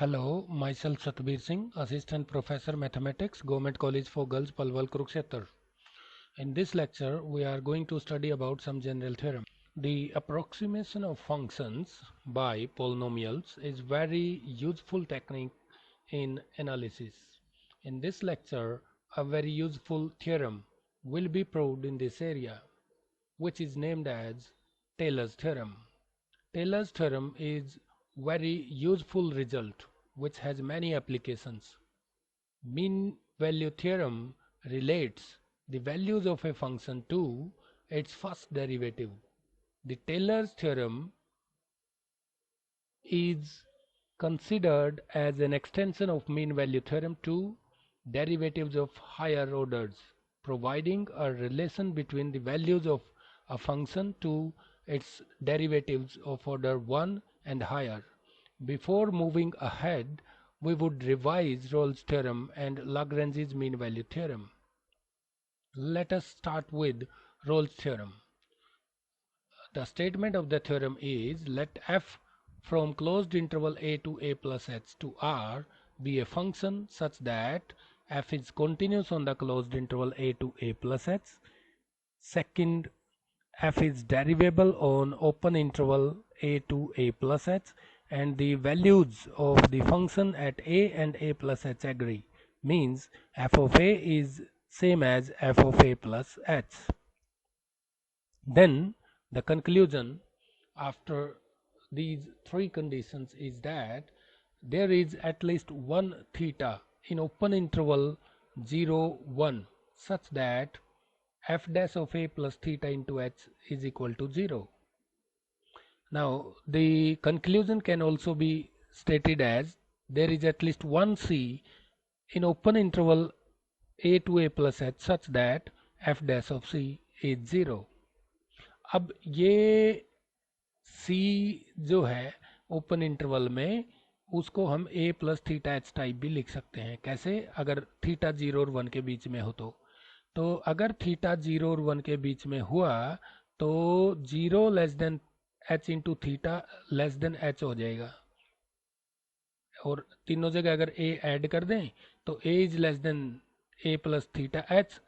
Hello, myself Satbir Singh, Assistant Professor Mathematics, Government College for Girls, Palwal, Kurukshetra. In this lecture, we are going to study about some general theorem. The approximation of functions by polynomials is very useful technique in analysis. In this lecture, a very useful theorem will be proved in this area, which is named as Taylor's theorem. Taylor's theorem is very useful result which has many applications. Mean value theorem relates the values of a function to its first derivative. The Taylor's theorem is considered as an extension of mean value theorem to derivatives of higher orders, providing a relation between the values of a function to its derivatives of order 1 and higher. Before moving ahead, we would revise Rolle's theorem and Lagrange's mean value theorem. Let us start with Rolle's theorem. The statement of the theorem is, let f from closed interval a to a plus h to r be a function such that f is continuous on the closed interval a to a plus h. Second, f is derivable on open interval a to a plus h, and the values of the function at a and a plus h agree, means f of a is same as f of a plus h. Then the conclusion after these three conditions is that there is at least one theta in open interval 0, 1 such that f dash of a plus theta into h is equal to 0. Now the conclusion can also be stated as there is at least one c in open interval a to a plus h such that f dash of c is 0. अब ये C जो है open interval में उसको हम a plus theta H type भी लिख सकते हैं. कैसे? अगर थीटा 0 और 1 के बीच में हो तो अगर थीटा 0 और 1 के बीच में हुआ तो 0 less than H into theta less than H हो जाएगा, और तीनों जगह अगर a ऐड कर दें तो a is less then a plus theta H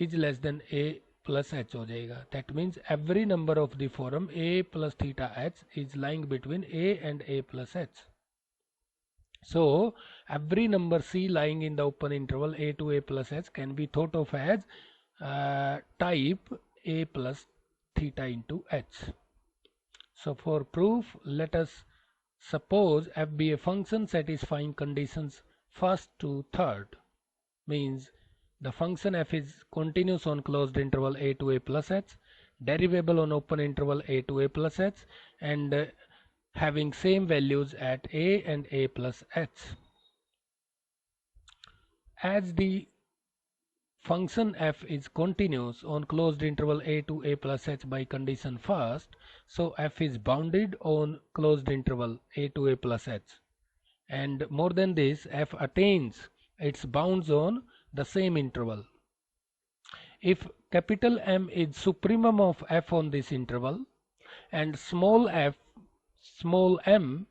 is less then a plus h हो जाएगा. That means every number of the form a plus theta h is lying between a and a plus h. So every number c lying in the open interval a to a plus h can be thought of as type a plus theta into h. So for proof, let us suppose f be a function satisfying conditions first to third, means the function f is continuous on closed interval a to a plus h, derivable on open interval a to a plus h, and having same values at a and a plus h. As the function f is continuous on closed interval a to a plus h by condition first, so f is bounded on closed interval a to a plus h, and more than this, f attains its bounds on the same interval. If capital M is supremum of f on this interval and small m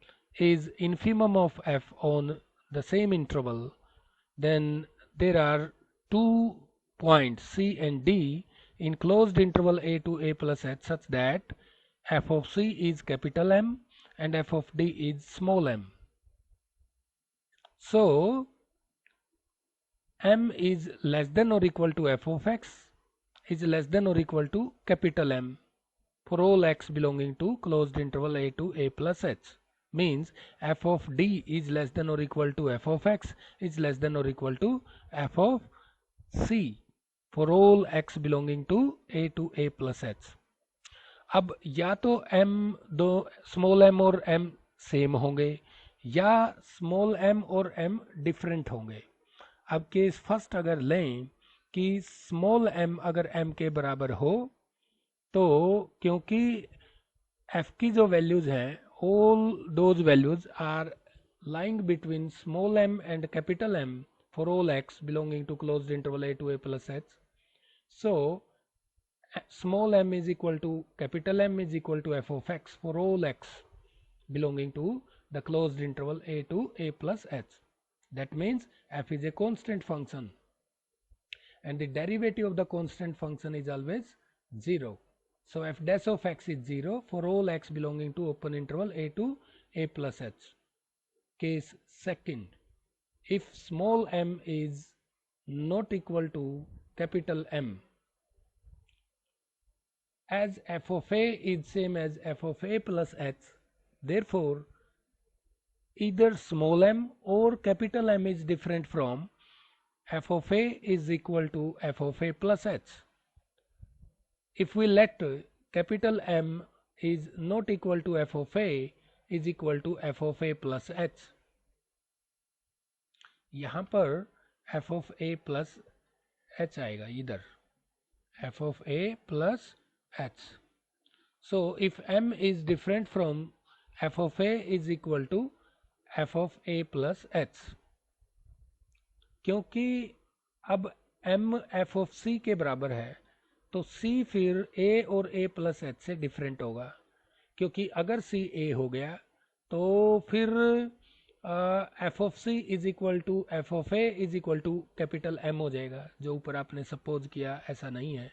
is infimum of f on the same interval, then there are 2 points C and D in closed interval a to a plus h such that f of C is capital M and f of D is small m. So m is less than or equal to f of x is less than or equal to capital M for all x belonging to closed interval a to a plus h, means f of d is less than or equal to f of x is less than or equal to f of c for all x belonging to a plus h. अब या तो m दो small m और m same होंगे या small m और m different होंगे. अब केस फर्स्ट अगर लें कि स्मॉल m अगर m के बराबर हो तो क्योंकि f की जो वैल्यूज हैं all those values are lying between small m and capital M for all x belonging to closed interval a to a plus h. So small m is equal to capital M is equal to f of x for all x belonging to the closed interval a to a plus h. That means f is a constant function and the derivative of the constant function is always 0. So f dash of x is 0 for all x belonging to open interval a to a plus h. Case second, if small m is not equal to capital M, as f of a is same as f of a plus h, therefore either small m or capital M is different from f of a is equal to f of a plus h. If we let capital M is not equal to f of a is equal to f of a plus h, यहाँ पर f of a plus h आएगा इधर f of a plus h. So if m is different from f of a is equal to f of a plus h, क्योंकि अब m f of c के बराबर है तो c फिर a और a प्लस h से different होगा, क्योंकि अगर c a हो गया तो फिर f of c is equal to f of a is equal to capital M हो जाएगा, जो ऊपर आपने सपोज किया ऐसा नहीं है.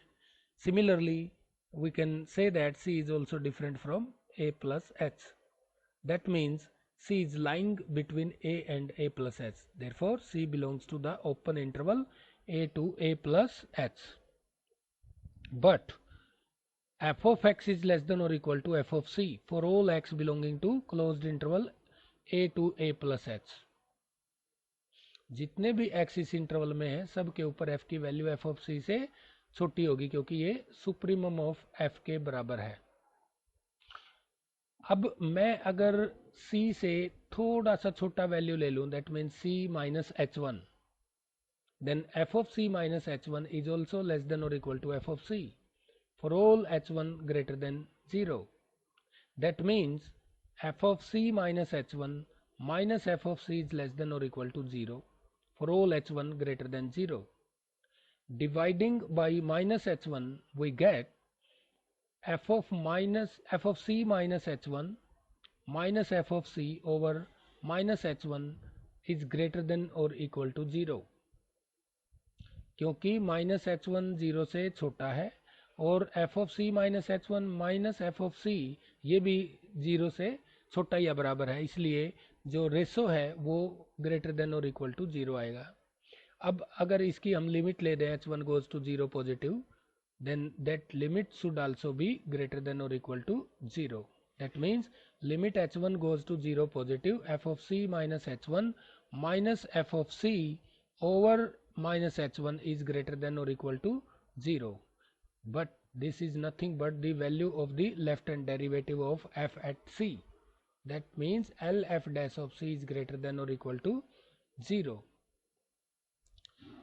Similarly we can say that c is also different from a plus h. That means c is lying between a and a plus h. Therefore c belongs to the open interval a to a plus h. But f of x is less than or equal to f of c for all x belonging to closed interval a to a plus h. जितने भी x इस interval में है सब के ऊपर f की value f of c से छोटी होगी, क्योंकि ये सुप्रीमम ऑफ f के बराबर है. अब मैं अगर c से थोड़ा सा छोटा वैल्यू ले लूं, that means c minus h1, then f of c minus h1 is also less than और equal to f of c for all h1 greater than 0. That means f of c minus h1 minus f of c is less than or equal to 0 for all h1 greater than 0. Dividing by minus h1 we get f of c minus h1 minus f of c over minus h1 is greater than or equal to 0, क्योंकि minus h1 0 से छोटा है और f of c minus h1 minus f of c ये भी 0 से छोटा या बराबर है, इसलिए जो रेशो है वो ग्रेटर देन और इक्वल टू 0 आएगा. अब अगर इसकी हम लिमिट ले दें h1 goes to 0 positive, then that limit should also be greater than or equal to 0. That means limit h1 goes to 0 positive f of c minus h1 minus f of c over minus h1 is greater than or equal to 0. But this is nothing but the value of the left hand derivative of f at c. That means LF dash of c is greater than or equal to 0.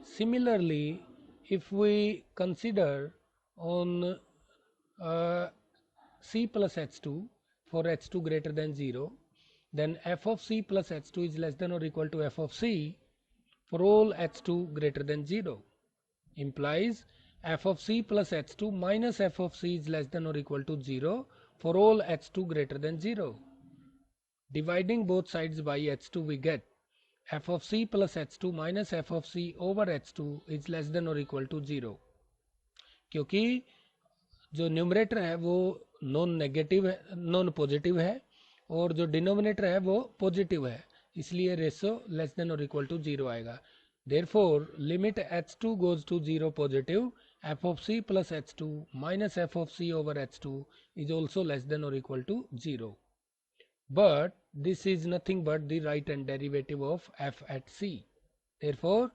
Similarly, if we consider on c plus h2 for h2 greater than 0, then f of c plus h2 is less than or equal to f of c for all h2 greater than 0, implies f of c plus h2 minus f of c is less than or equal to 0 for all h2 greater than 0. Dividing both sides by h2 we get f of c plus h2 minus f of c over h2 is less than or equal to 0, क्योंकि जो numerator है वो non positive है और जो denominator है वो positive है, इसलिए रेशो लेस देन और इक्वल टू 0 आएगा. Therefore limit h2 goes to 0 positive f of c plus h2 minus f of c over h2 is also less than or equal to 0. But this is nothing but the right hand derivative of f at c. Therefore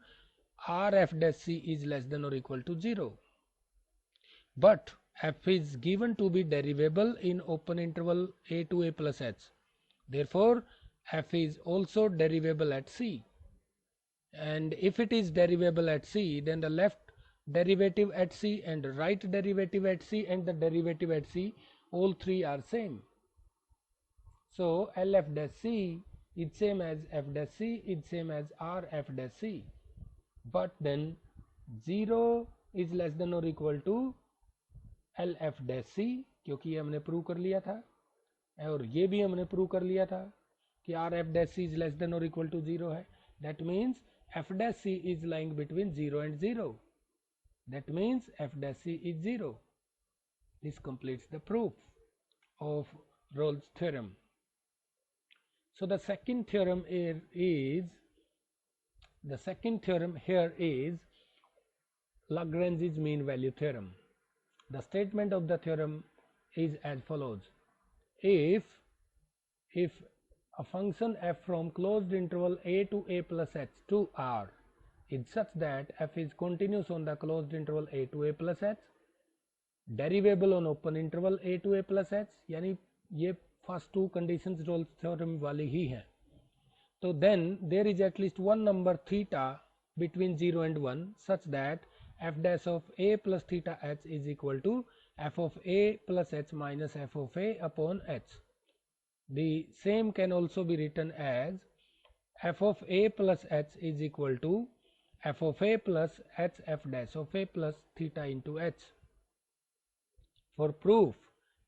rf dash c is less than or equal to 0. But f is given to be derivable in open interval a to a plus h. Therefore f is also derivable at c. And if it is derivable at c, then the left derivative at c and right derivative at c and the derivative at c, all three are same. So LF dash c is same as f dash c is same as rf dash c. But then 0 is less than or equal to LF dash c, क्योंकि ये हमने prove कर लिया था और ये भी हमने प्रूव कर लिया था कि R F dash C is less than और इक्वल टू 0 है. That means F dash C is lying between 0 and 0. That means f dash c is 0. This completes the proof of Rolle's theorem. So the second theorem here is Lagrange's mean value theorem. The statement of the theorem is as follows. If a function f from closed interval a to a plus h to r is such that f is continuous on the closed interval a to a plus h, derivable on open interval a to a plus h, यानी ये first to conditions Rolle's theorem वाली ही हैं, तो then there is at least one number theta between 0 and 1 such that f dash of a plus theta h is equal to f of a plus h minus f of a upon h. The same can also be written as f of a plus h is equal to f of a plus h f dash of a plus theta into h. For proof,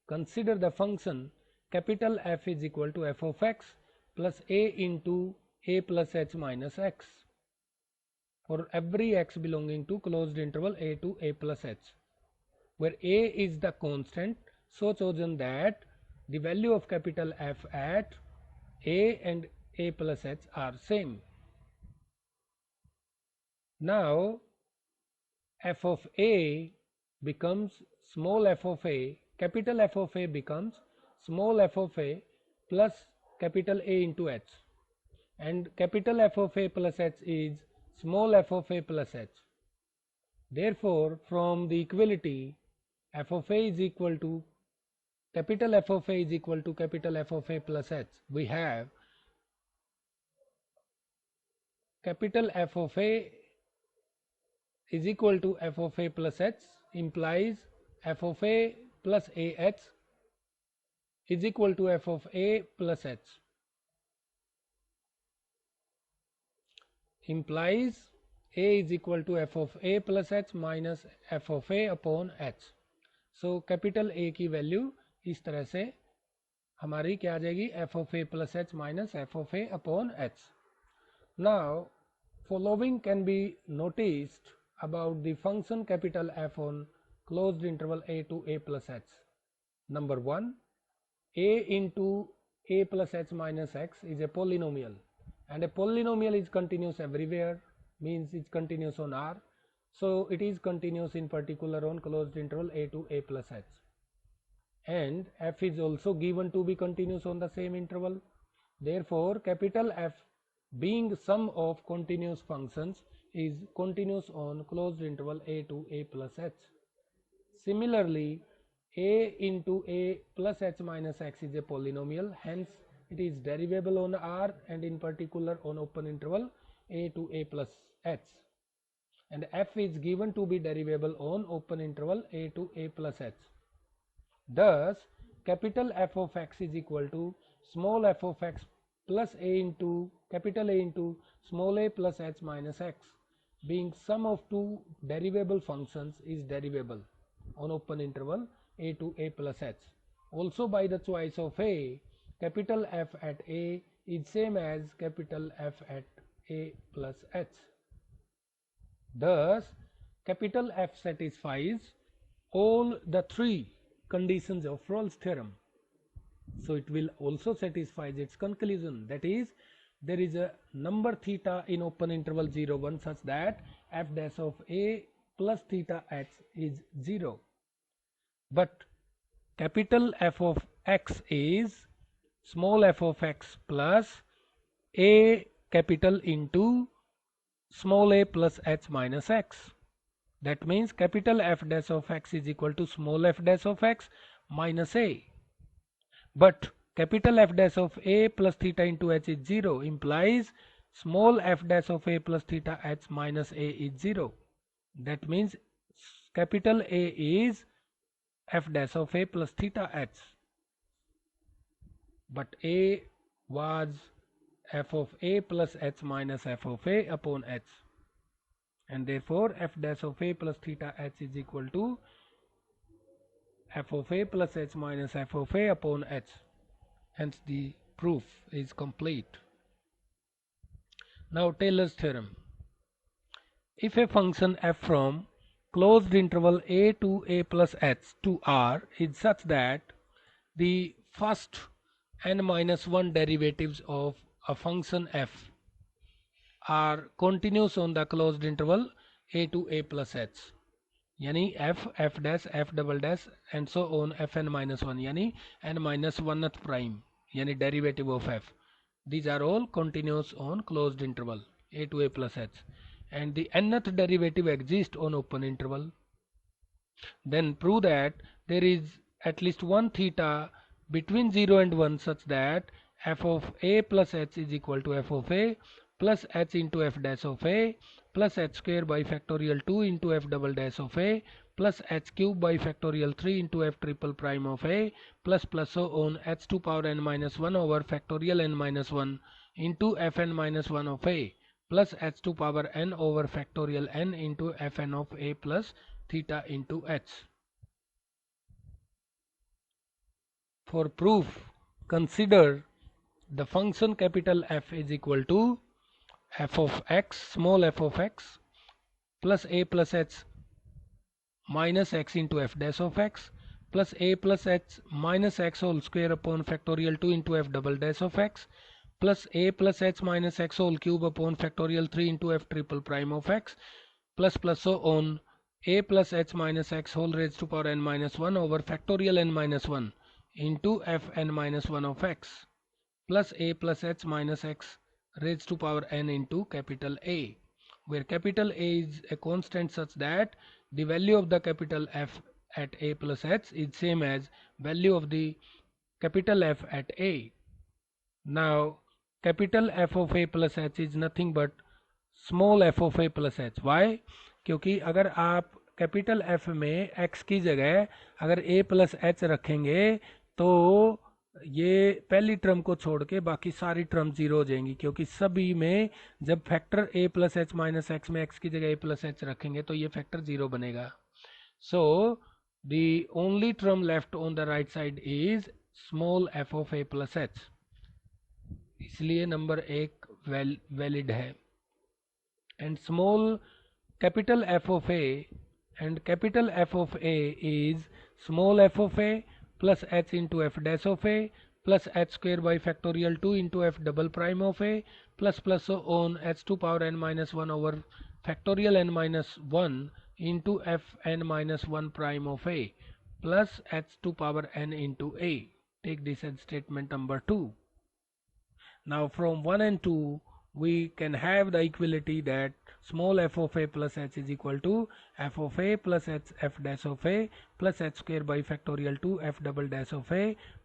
consider the function capital F is equal to f of x plus a into a plus h minus x for every x belonging to closed interval a to a plus h, where a is the constant so chosen that the value of capital F at a and a plus h are same. Now f of a becomes small f of a, capital F of a becomes small f of a plus capital A into h, and capital F of a plus h is small f of a plus h. Therefore, from the equality f of a is equal to capital F of a is equal to capital F of a plus h, we have capital F of a is equal to f of a plus h implies f of a plus ah is equal to f of a plus h, implies a is equal to f of a plus h minus f of a upon h. So capital a की value इस तरह से हमारी क्या आ जाएगी, f of a plus h minus f of a upon h. Now following can be noticed about the function capital F on closed interval a to a plus h. Number 1, a into a plus h minus x is a polynomial, and a polynomial is continuous everywhere, means it's continuous on R, so it is continuous in particular on closed interval a to a plus h, and f is also given to be continuous on the same interval. Therefore capital F being sum of continuous functions is continuous on closed interval a to a plus h. Similarly, a into a plus h minus x is a polynomial, hence it is derivable on R and in particular on open interval a to a plus h, and f is given to be derivable on open interval a to a plus h. Thus capital F of x is equal to small f of x plus a into capital A into small a plus h minus x, being sum of two derivable functions is derivable on open interval a to a plus h. Also by the choice of a, capital F at a is same as capital F at a plus h. Thus capital F satisfies all the three conditions of Rolle's theorem. So it will also satisfy its conclusion, that is, there is a number theta in open interval 0 1 such that f dash of a plus theta h is 0, but capital F of x is small f of x plus a capital into small a plus h minus x. That means capital F dash of x is equal to small f dash of x minus a, but capital F dash of a plus theta into h is 0, implies small f dash of a plus theta h minus a is 0. That means capital A is f dash of a plus theta h, but a was f of a plus h minus f of a upon h, and therefore f dash of a plus theta h is equal to f of a plus h minus f of a upon h. Hence the proof is complete. Now Taylor's theorem. If a function f from closed interval a to a plus h to r is such that the first n minus 1 derivatives of a function f are continuous on the closed interval a to a plus h, यानी f, f dash, f double dash and so on fn minus 1 यानी n minus 1th prime यानी derivative of f, these are all continuous on closed interval a to a plus h, and the nth derivative exists on open interval, then prove that there is at least one theta between 0 and 1 such that f of a plus h is equal to f of a plus h into f dash of a plus h square by factorial 2 into f double dash of a plus h cube by factorial 3 into f triple prime of a plus so on h to power n minus 1 over factorial n minus 1 into fn minus 1 of a plus h to power n over factorial n into fn of a plus theta into h. For proof, consider the function capital F is equal to f of x, small f of x plus a plus h minus x into f dash of x plus a plus h minus x whole square upon factorial 2 into f double dash of x plus a plus h minus x whole cube upon factorial 3 into f triple prime of x plus so on a plus h minus x whole raised to power n minus 1 over factorial n minus 1 into fn minus 1 of x plus a plus h minus x raised to power n into capital A, where capital A is a constant such that the value of the capital F at a plus h is same as value of the capital F at a. Now capital F of a plus h is nothing but small f of a plus h. Why? क्योंकि अगर आप capital f में x की जगह अगर a plus h रखेंगे तो ये पहली टर्म को छोड़ के बाकी सारी टर्म जीरो हो जाएंगी, क्योंकि सभी में जब factor a plus H minus x में x की जगह a प्लस एच रखेंगे तो ये फैक्टर जीरो बनेगा. So the only term left on the right side is small f of a plus H, इसलिए नंबर एक वैलिड है. And small capital f of a and capital F of a is small f of a plus h into f dash of a plus h square by factorial 2 into f double prime of a plus so on h to power n minus 1 over factorial n minus 1 into f n minus 1 prime of a plus h to power n into a. Take this as statement number 2. Now from 1 and 2 we can have the equality that small f of a plus h is equal to f of a plus h f dash of a plus h square by factorial 2 f double dash of a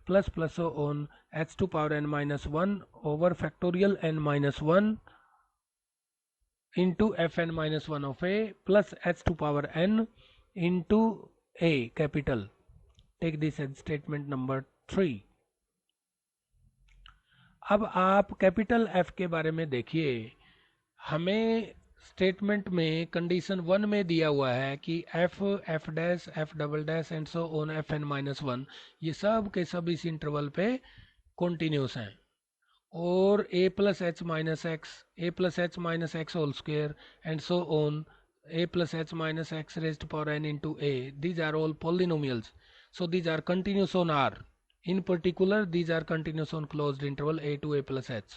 plus so on h to power n minus 1 over factorial n minus 1 into fn minus 1 of a plus h to power n into a capital. Take this as statement number 3. अब आप capital F के बारे में देखिए. हमें statement में condition 1 में दिया हुआ है कि f, f dash, f double dash and so on fn minus 1 ये सब के सब इस इंटरवल पे कॉन्टिन्यूस हैं, और a plus H minus X, a plus H minus X whole square and so on a plus H minus X raised power n into a, these are all polynomials, so these are continuous on R. In particular, these are continuous on closed interval a to a plus h.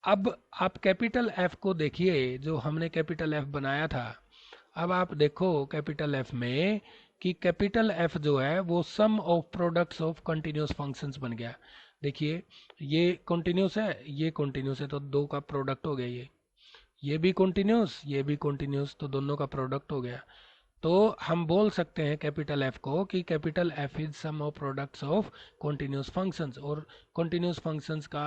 अब आप capital F को देखिए जो हमने capital F बनाया था. अब आप देखो कैपिटल F में कि कैपिटल F जो है वो sum of products of continuous functions बन गया. देखिए ये कंटिन्यूस है, ये कंटिन्यूस है, तो दो का प्रोडक्ट हो गया. ये भी कंटिन्यूस, ये भी कंटिन्यूस, तो दोनों का प्रोडक्ट हो गया. तो हम बोल सकते हैं कैपिटल F को कि capital F is sum of products of continuous functions, और कॉन्टिन्यूस फंक्शंस का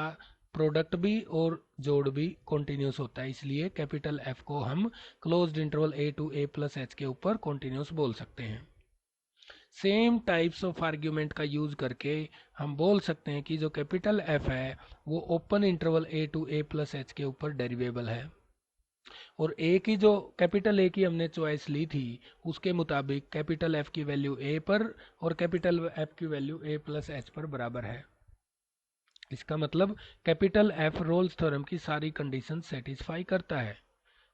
प्रोडक्ट भी और जोड़ भी कॉन्टिन्यूस होता है, इसलिए कैपिटल F को हम closed interval a to a plus h के ऊपर कॉन्टिन्यूस बोल सकते हैं. सेम टाइप्स ऑफ आर्ग्यूमेंट का यूज करके हम बोल सकते हैं कि जो कैपिटल F है वो open interval a to a plus h के ऊपर डेरिवेबल है, और ए की जो कैपिटल ए की हमने चॉइस ली थी उसके मुताबिक कैपिटल एफ की वैल्यू ए पर और कैपिटल एफ की वैल्यू ए प्लस एच पर बराबर है. इसका मतलब कैपिटल एफ रोल्स थ्योरम की सारी कंडीशन सेटिस्फाई करता है,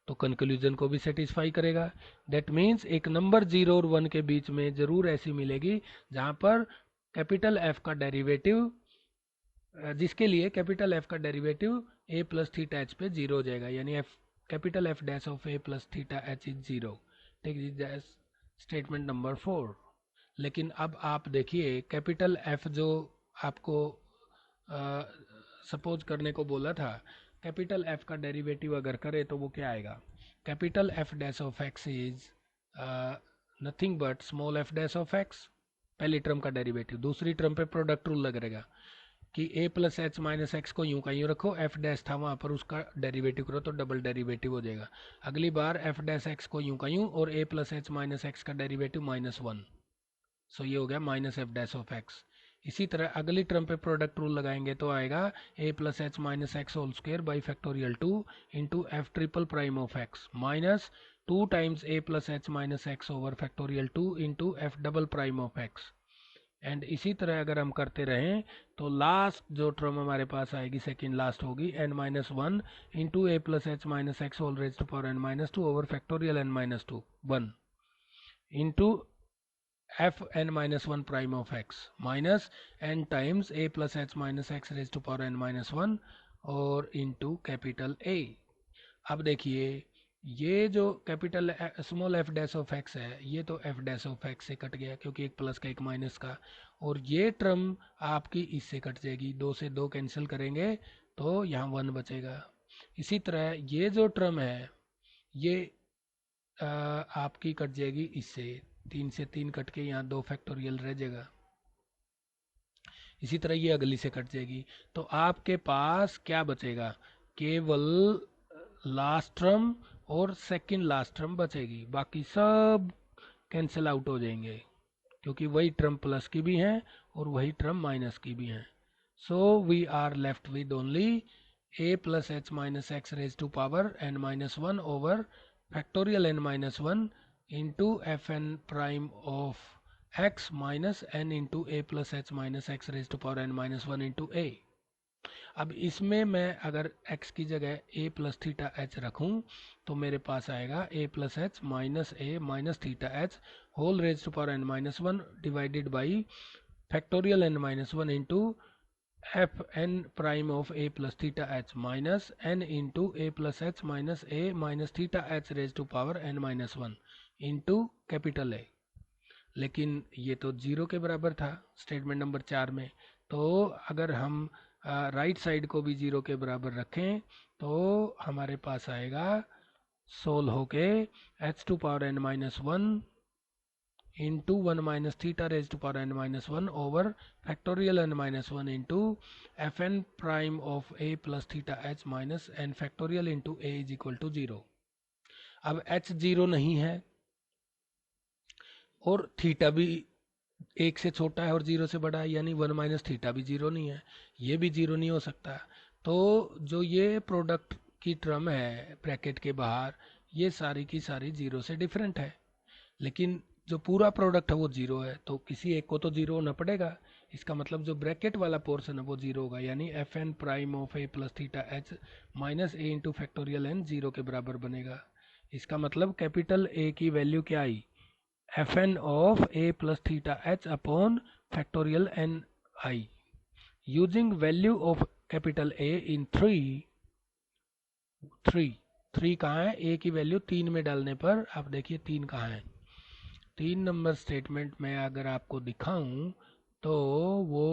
तो कंक्लूजन को भी सेटिस्फाई करेगा। दैट मीन्स एक नंबर 0 और 1 के बीच में जरूर ऐसी मिलेगी जहां पर कैपिटल एफ का डेरिवेटिव, जिसके लिए कैपिटल एफ का derivative A plus theta H पे जीरो हो जाएगा, यानी F capital F dash of A plus theta H is zero. Take this statement number 4। लेकिन अब आप देखिए कैपिटल एफ जो आपको सपोज करने को बोला था, कैपिटल एफ का डेरिवेटिव अगर करे तो वो क्या आएगा? Capital F dash of x is nothing but small F dash of x, पहली टर्म का डेरिवेटिव। दूसरी टर्म पे प्रोडक्ट रूल लग रहेगा कि a plus H minus x को यूं का यूं रखो, f डैश था वहां पर उसका डेरिवेटिव करो तो डबल डेरिवेटिव हो जाएगा। अगली बार f डैश एक्स को यूं का यूं और a plus H minus x का डेरिवेटिव -1, सो ये हो गया minus F dash of x. इसी तरह अगली टर्म पे प्रोडक्ट रूल लगाएंगे तो आएगा a plus H minus X whole square by factorial 2 into F triple prime of X minus 2 times a plus H minus X over factorial 2 into F double prime of X. And इसी तरह अगर हम करते रहें तो last जो term हमारे पास आएगी सेकेंड लास्ट होगी n minus one into A plus H minus X whole raise to power n minus two over factorial n minus two 1 into F n minus one prime of x minus n times a plus H minus x raise to power n minus one और into capital A। अब देखिए ये जो capital small F dash of X है, ये तो F dash of x से cut गया क्योंकि एक प्लस का एक माइनस का, और ये टर्म आपकी इससे कट जाएगी, दो से दो कैंसिल करेंगे तो यहाँ 1 बचेगा। इसी तरह ये जो टर्म है ये आपकी कट जाएगी इससे, 3 से 3 कट के यहाँ 2 फैक्टोरियल रह जाएगा। इसी तरह ये अगली से कट जाएगी, तो आपके पास क्या बचेगा? केवल लास्ट टर्म और सेकंड लास्ट टर्म बचेगी, बाकी सब कैंसिल आउट हो जाएंगे क्योंकि वही टर्म प्लस की भी हैं और वही टर्म माइनस की भी हैं। So we are left with only a plus H minus x raise to power n minus one over factorial n minus one into F N prime of x minus n into A plus H minus x raise to power n minus one into A. अब इसमें मैं अगर x की जगह a plus theta H रखूं तो मेरे पास आएगा a plus H minus A minus theta H whole raise to power n minus one divided by factorial n minus one into F N prime of a plus theta H minus n into A plus H minus A minus theta H raise to power n minus one into capital A। लेकिन ये तो zero के बराबर था statement number 4 में, तो अगर हम राइट साइड को भी जीरो के बराबर रखें तो हमारे पास आएगा सोल होके H to power n minus one into one minus theta raise to power n minus one over factorial n minus one into F N prime of a plus theta H minus N factorial into A is equal to zero. अब h zero नहीं है और theta भी एक से छोटा है और जीरो से बड़ा है, यानी वन माइनस थीटा भी जीरो नहीं है, ये भी जीरो नहीं हो सकता। तो जो ये प्रोडक्ट की टर्म है ब्रैकेट के बाहर, ये सारी की सारी जीरो से डिफरेंट है, लेकिन जो पूरा प्रोडक्ट है वो जीरो है, तो किसी एक को तो जीरो होना पड़ेगा। इसका मतलब जो ब्रैकेट वाला पोर्शन है वो जीरो होगा, यानी F N prime of A plus theta H minus A into factorial N zero के बराबर बनेगा। इसका मतलब कैपिटल ए की वैल्यू क्या आई? fn of a plus theta h upon factorial ni using value of capital A in 3 कहाँ है? a की वैल्यू 3 में डालने पर आप देखिए 3 कहाँ है? 3 नंबर स्टेटमेंट में अगर आपको दिखाऊं तो वो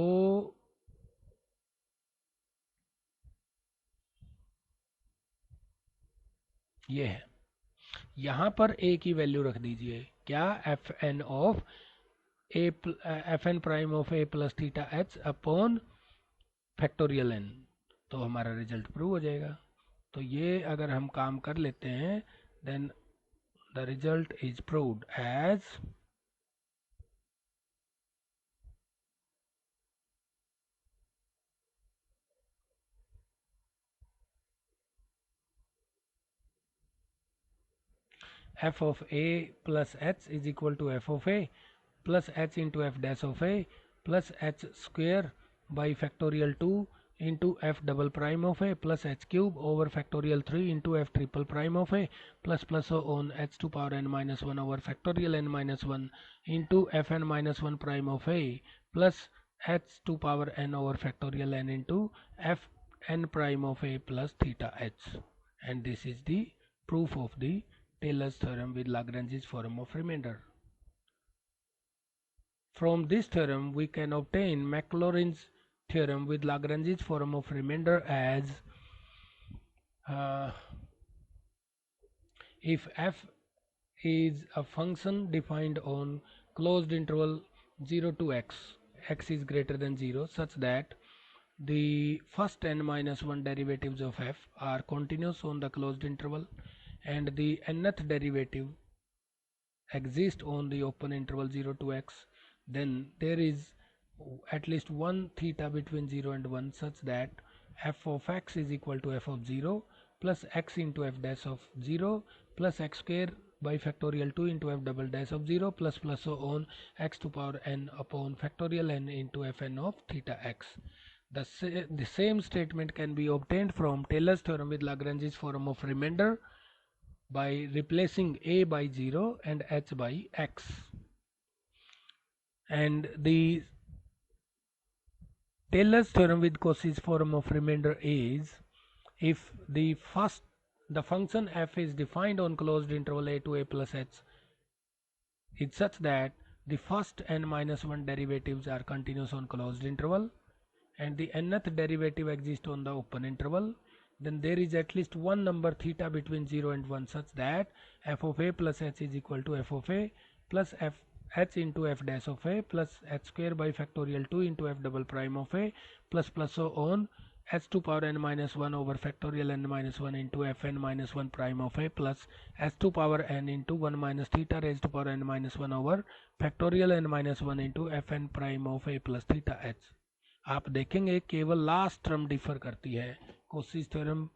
ये है, यहाँ पर a की वैल्यू रख दीजिए क्या? F N of F N prime of A plus theta H upon factorial N, तो हमारा रिजल्ट प्रूव हो जाएगा। तो ये अगर हम काम कर लेते हैं then the result is proved as f of a plus h is equal to f of a plus h into f dash of a plus h square by factorial 2 into f double prime of a plus h cube over factorial 3 into f triple prime of a plus so on h to power n minus 1 over factorial n minus 1 into fn minus 1 prime of a plus h to power n over factorial n into fn prime of a plus theta h. And this is the proof of the Taylor's theorem with Lagrange's form of remainder. From this theorem we can obtain Maclaurin's theorem with Lagrange's form of remainder as if f is a function defined on closed interval 0 to x is greater than 0 such that the first n minus 1 derivatives of f are continuous on the closed interval and the nth derivative exist on the open interval 0 to x, then there is at least one theta between 0 and 1 such that f of x is equal to f of 0 plus x into f dash of 0 plus x square by factorial 2 into f double dash of 0 plus so on x to power n upon factorial n into fn of theta x. The same statement can be obtained from Taylor's theorem with Lagrange's form of remainder by replacing a by 0 and h by x. And the Taylor's theorem with Cauchy's form of remainder is if the function f is defined on closed interval a to a plus h is such that the first n minus 1 derivatives are continuous on closed interval and the nth derivative exists on the open interval, then there is at least one number theta between 0 and 1 such that f of a plus h is equal to f of a plus f h into f dash of a plus h square by factorial 2 into f double prime of a plus so on h to power n minus 1 over factorial n minus 1 into fn minus 1 prime of a plus h to power n into 1 minus theta raised to power n minus 1 over factorial n minus 1 into fn prime of a plus theta h. आप देखेंगे केवल last term differ करती है Cauchy's theorem,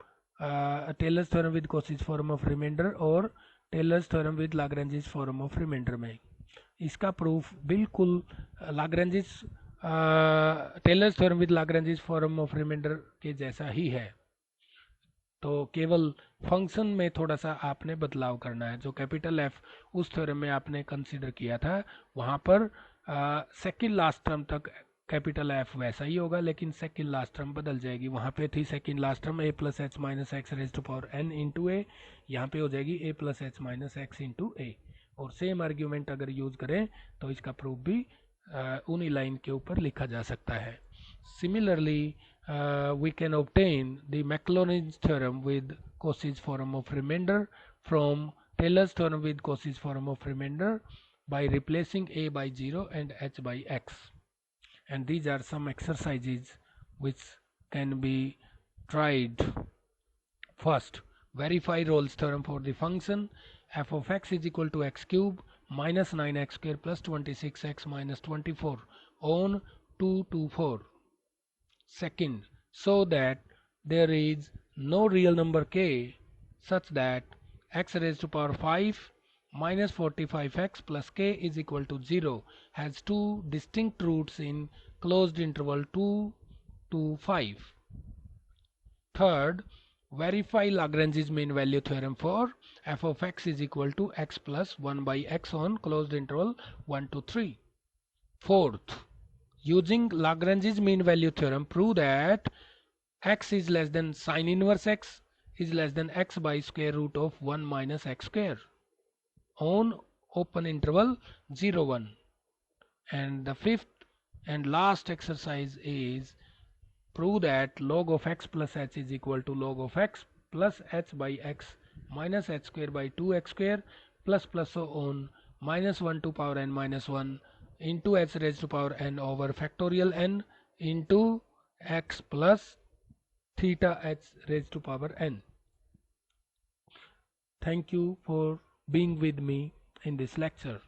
Taylor's theorem with Cauchy's form of remainder और Taylor's theorem with Lagrange's form of remainder में. इसका proof बिल्कुल Lagrange's Taylor's theorem with Lagrange's form of remainder के जैसा ही है. तो केवल फंक्शन में थोड़ा सा आपने बदलाव करना है. जो कैपिटल एफ उस थ्योरम में आपने कंसीडर किया था वहां पर सेकंड लास्ट टर्म तक कैपिटल एफ वैसा ही होगा लेकिन सेकंड लास्ट टर्म बदल जाएगी. वहां पे थी second last term a plus H minus x raise to power n into a, यहाँ पे हो जाएगी a plus H minus x into a. और सेम आर्ग्यूमेंट अगर यूज करें तो इसका प्रूफ भी उन्हीं लाइन के ऊपर लिखा जा सकता है. Similarly we can obtain the Maclaurin's theorem with Cauchy's form of remainder from Taylor's theorem with Cauchy's form of remainder by replacing a by 0 and h by x. And these are some exercises which can be tried. First, verify Rolle's theorem for the function f of x is equal to x cube minus 9x square plus 26x minus 24 on 2 to 4. Second, show that there is no real number k such that x raised to power 5 minus 45x plus k is equal to 0 has two distinct roots in closed interval 2 to 5. Third, verify Lagrange's mean value theorem for f of x is equal to x plus 1 by x on closed interval 1 to 3. Fourth, using Lagrange's mean value theorem, prove that x is less than sine inverse x is less than x by square root of 1 minus x square on open interval 0 1. And the fifth and last exercise is prove that log of x plus h is equal to log of x plus h by x minus h square by 2x square plus so on minus 1 to power n minus 1 into h raised to power n over factorial n into x plus theta h raised to power n. Thank you for being with me in this lecture.